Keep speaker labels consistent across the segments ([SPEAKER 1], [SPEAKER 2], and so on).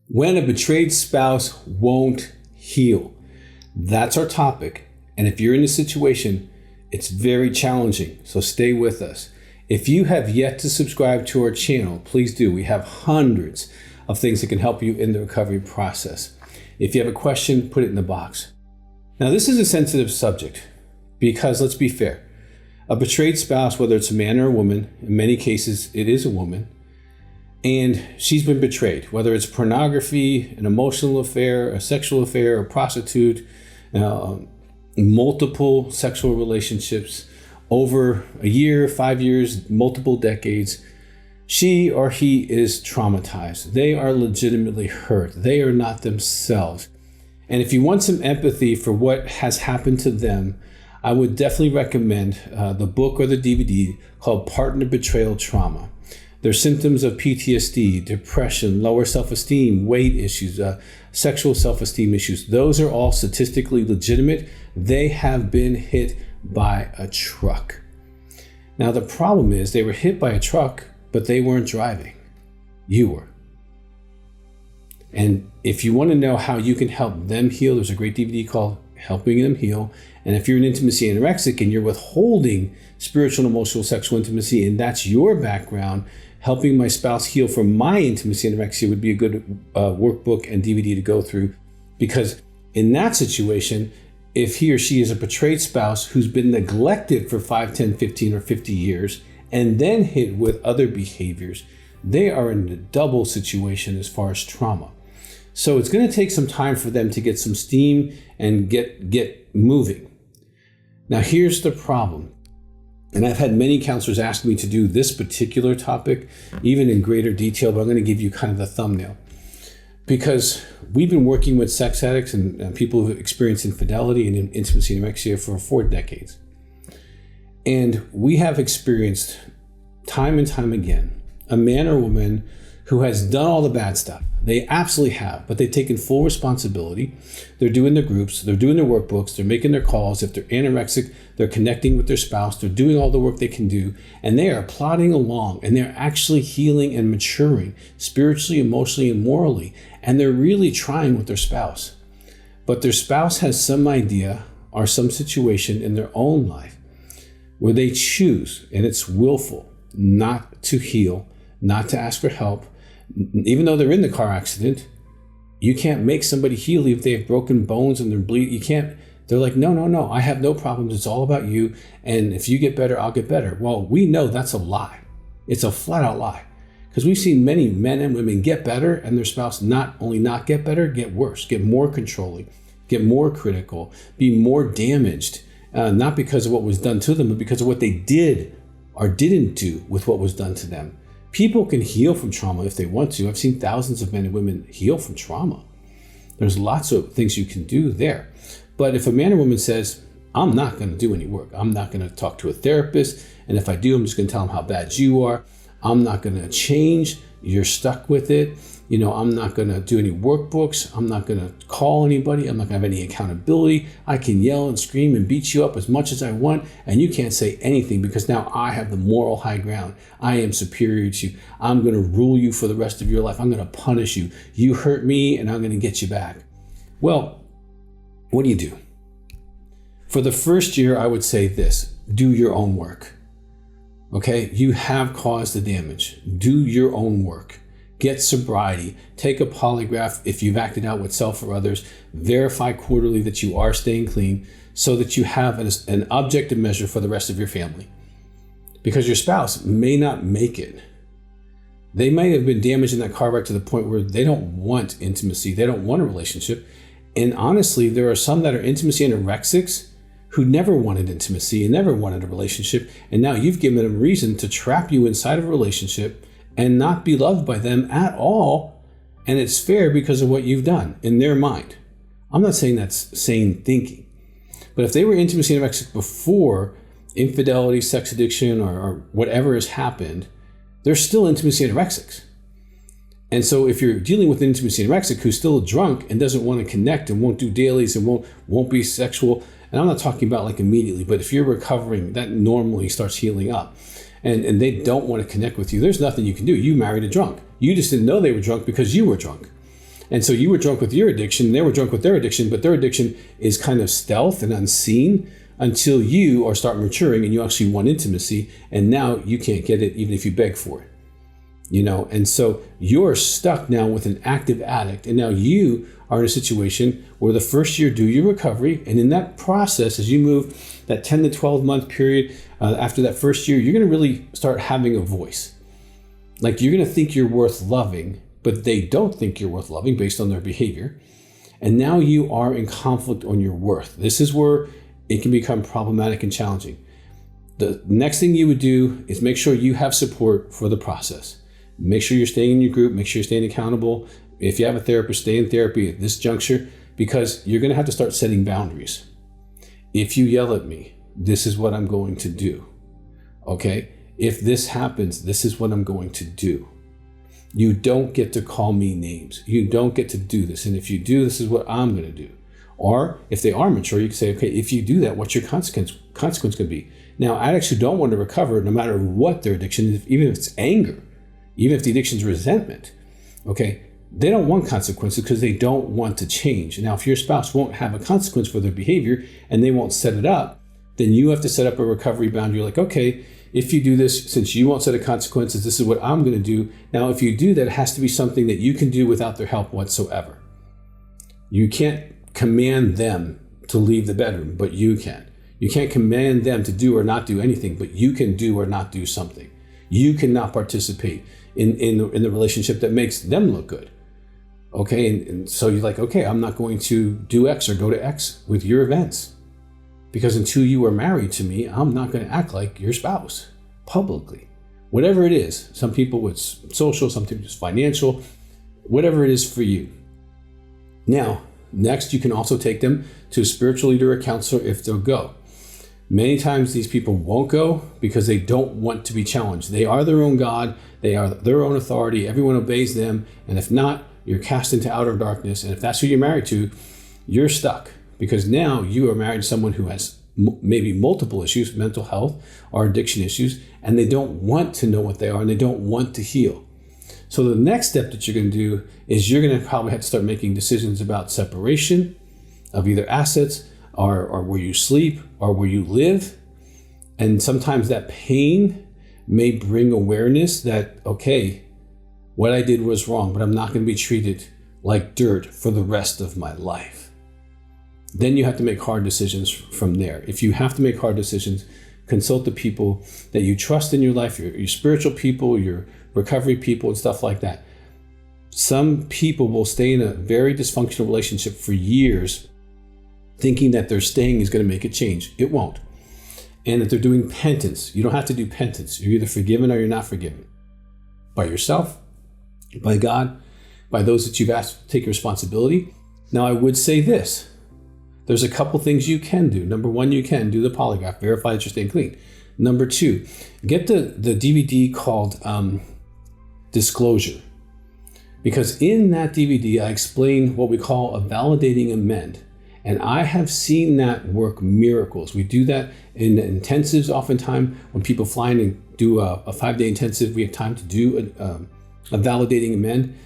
[SPEAKER 1] When a betrayed spouse won't heal. That's our topic. And if you're in this situation, it's very challenging. So stay with us. If you have yet to subscribe to our channel, please do. We have hundreds of things that can help you in the recovery process. If you have a question, put it in the box. Now, this is a sensitive subject because let's be fair. A betrayed spouse, whether it's a man or a woman, in many cases it is a woman, and she's been betrayed, whether it's pornography, an emotional affair, a sexual affair, a prostitute, multiple sexual relationships over a year, 5 years, multiple decades. She or he is traumatized. They are legitimately hurt. They are not themselves. And if you want some empathy for what has happened to them, I would definitely recommend the book or the DVD called Partner Betrayal Trauma. Their symptoms of PTSD, depression, lower self-esteem, weight issues, sexual self-esteem issues, those are all statistically legitimate. They have been hit by a truck. Now, the problem is they were hit by a truck, but they weren't driving. You were. And if you want to know how you can help them heal, there's a great DVD called Helping Them Heal. And if you're an intimacy anorexic and you're withholding spiritual and emotional sexual intimacy, and that's your background, helping my spouse heal from my intimacy anorexia would be a good workbook and DVD to go through. Because in that situation, if he or she is a betrayed spouse who's been neglected for 5, 10, 15, or 50 years, and then hit with other behaviors, they are in a double situation as far as trauma. So it's going to take some time for them to get some steam and get moving. Now, here's the problem. And I've had many counselors ask me to do this particular topic, even in greater detail, but I'm going to give you kind of the thumbnail. Because we've been working with sex addicts and people who've experienced infidelity and intimacy anorexia for 4 decades. And we have experienced time and time again, a man or woman who has done all the bad stuff. They absolutely have, but they've taken full responsibility. They're doing their groups, they're doing their workbooks, they're making their calls. If they're anorexic, they're connecting with their spouse, they're doing all the work they can do, and they are plodding along, and they're actually healing and maturing spiritually, emotionally, and morally, and they're really trying with their spouse. But their spouse has some idea or some situation in their own life where they choose, and it's willful, not to heal, not to ask for help. Even though they're in the car accident, you can't make somebody heal if they have broken bones and they're bleeding. You can't. They're like, no, I have no problems. It's all about you. And if you get better, I'll get better. Well, we know that's a lie. It's a flat out lie. Because we've seen many men and women get better and their spouse not only not get better, get worse, get more controlling, get more critical, be more damaged, not because of what was done to them, but because of what they did or didn't do with what was done to them. People can heal from trauma if they want to. I've seen thousands of men and women heal from trauma. There's lots of things you can do there. But if a man or woman says, I'm not going to do any work, I'm not going to talk to a therapist, and if I do, I'm just going to tell them how bad you are, I'm not going to change, you're stuck with it, I'm not going to do any workbooks, I'm not going to call anybody, I'm not going to have any accountability, I can yell and scream and beat you up as much as I want, and you can't say anything because now I have the moral high ground. I am superior to you. I'm going to rule you for the rest of your life. I'm going to punish you. You hurt me and I'm going to get you back. Well, what do? For the first year, I would say this: do your own work. Okay? You have caused the damage. Do your own work. Get sobriety, take a polygraph if you've acted out with self or others, verify quarterly that you are staying clean so that you have an objective measure for the rest of your family. Because your spouse may not make it. They may have been damaged in that car wreck to the point where they don't want intimacy, they don't want a relationship. And honestly, there are some that are intimacy anorexics who never wanted intimacy and never wanted a relationship. And now you've given them a reason to trap you inside of a relationship and not be loved by them at all. And it's fair because of what you've done in their mind. I'm not saying that's sane thinking. But if they were intimacy anorexic before infidelity, sex addiction, or whatever has happened, they're still intimacy anorexics. And so if you're dealing with an intimacy anorexic who's still drunk and doesn't want to connect and won't do dailies and won't be sexual, and I'm not talking about like immediately, but if you're recovering, that normally starts healing up. And they don't want to connect with you, there's nothing you can do. You married a drunk. You just didn't know they were drunk because you were drunk. And so you were drunk with your addiction, and they were drunk with their addiction, but their addiction is kind of stealth and unseen until you are start maturing and you actually want intimacy, and now you can't get it even if you beg for it. And so you're stuck now with an active addict, and now you are in a situation where the first year do your recovery, and in that process, as you move that 10 to 12 month period, after that first year, you're going to really start having a voice. Like, you're going to think you're worth loving, but they don't think you're worth loving based on their behavior. And now you are in conflict on your worth. This is where it can become problematic and challenging. The next thing you would do is make sure you have support for the process. Make sure you're staying in your group. Make sure you're staying accountable. If you have a therapist, stay in therapy at this juncture, because you're going to have to start setting boundaries. If you yell at me, this is what I'm going to do. Okay? If this happens, this is what I'm going to do. You don't get to call me names. You don't get to do this. And if you do, this is what I'm going to do. Or if they are mature, you can say, okay, if you do that, what's your consequence going to be? Now, addicts who don't want to recover, no matter what their addiction is, even if it's anger, even if the addiction is resentment, okay, they don't want consequences because they don't want to change. Now, if your spouse won't have a consequence for their behavior and they won't set it up, then you have to set up a recovery boundary. Like, okay, if you do this, since you won't set a consequences, this is what I'm going to do. Now, if you do that, it has to be something that you can do without their help whatsoever. You can't command them to leave the bedroom, but you can. You can't command them to do or not do anything, but you can do or not do something. You cannot participate in the relationship that makes them look good. Okay, and so you're like, okay, I'm not going to do X or go to X with your events. Because until you are married to me, I'm not going to act like your spouse publicly. Whatever it is, some people it's social, some people it's financial, whatever it is for you. Now, next, you can also take them to a spiritual leader or counselor if they'll go. Many times these people won't go because they don't want to be challenged. They are their own God. They are their own authority. Everyone obeys them. And if not, you're cast into outer darkness. And if that's who you're married to, you're stuck, because now you are married to someone who has maybe multiple issues, mental health or addiction issues, and they don't want to know what they are and they don't want to heal. So the next step that you're going to do is you're going to probably have to start making decisions about separation of either assets or where you sleep or where you live. And sometimes that pain may bring awareness that, okay, what I did was wrong, but I'm not going to be treated like dirt for the rest of my life. Then you have to make hard decisions from there. If you have to make hard decisions, consult the people that you trust in your life, your spiritual people, your recovery people, and stuff like that. Some people will stay in a very dysfunctional relationship for years, thinking that their staying is going to make a change. It won't. And that they're doing penance. You don't have to do penance. You're either forgiven or you're not forgiven. By yourself, by God, by those that you've asked to take responsibility. Now, I would say this. There's a couple things you can do. Number one, you can do the polygraph, verify that you're staying clean. Number two, get the DVD called Disclosure. Because in that DVD, I explain what we call a validating amend. And I have seen that work miracles. We do that in intensives oftentimes. When people fly in and do a 5-day intensive, we have time to do a validating amend.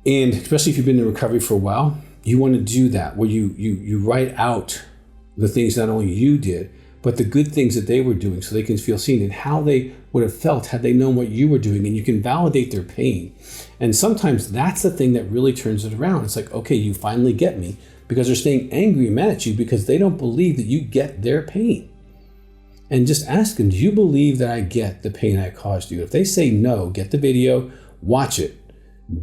[SPEAKER 1] And especially if you've been in recovery for a while, you want to do that where you write out the things not only you did, but the good things that they were doing so they can feel seen, and how they would have felt had they known what you were doing, and you can validate their pain. And sometimes that's the thing that really turns it around. It's like, okay, you finally get me, because they're staying angry and mad at you because they don't believe that you get their pain. And just ask them, do you believe that I get the pain I caused you? If they say no, get the video, watch it,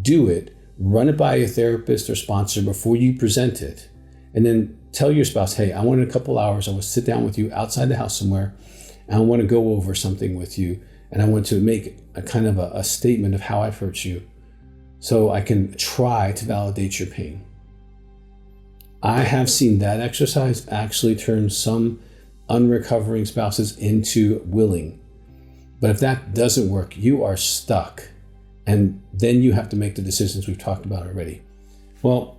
[SPEAKER 1] do it, run it by a therapist or sponsor before you present it. And then tell your spouse, hey, I want in a couple hours, I want to sit down with you outside the house somewhere, and I want to go over something with you. And I want to make a kind of a statement of how I've hurt you so I can try to validate your pain. I have seen that exercise actually turn some unrecovering spouses into willing. But if that doesn't work, you are stuck. And then you have to make the decisions we've talked about already. Well,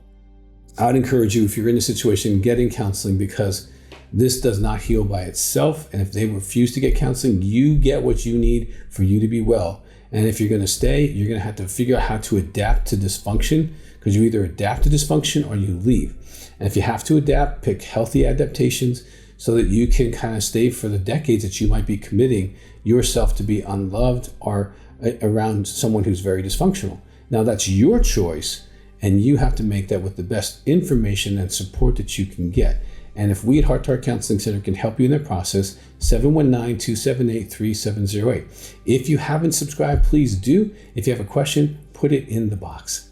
[SPEAKER 1] I would encourage you, if you're in a situation, getting counseling, because this does not heal by itself. And if they refuse to get counseling, you get what you need for you to be well. And if you're going to stay, you're going to have to figure out how to adapt to dysfunction, because you either adapt to dysfunction or you leave. And if you have to adapt, pick healthy adaptations so that you can kind of stay for the decades that you might be committing yourself to be unloved or around someone who's very dysfunctional. Now that's your choice, and you have to make that with the best information and support that you can get. And if we at Heart to Heart Counseling Center can help you in that process, 719-278-3708. If you haven't subscribed, please do. If you have a question, put it in the box.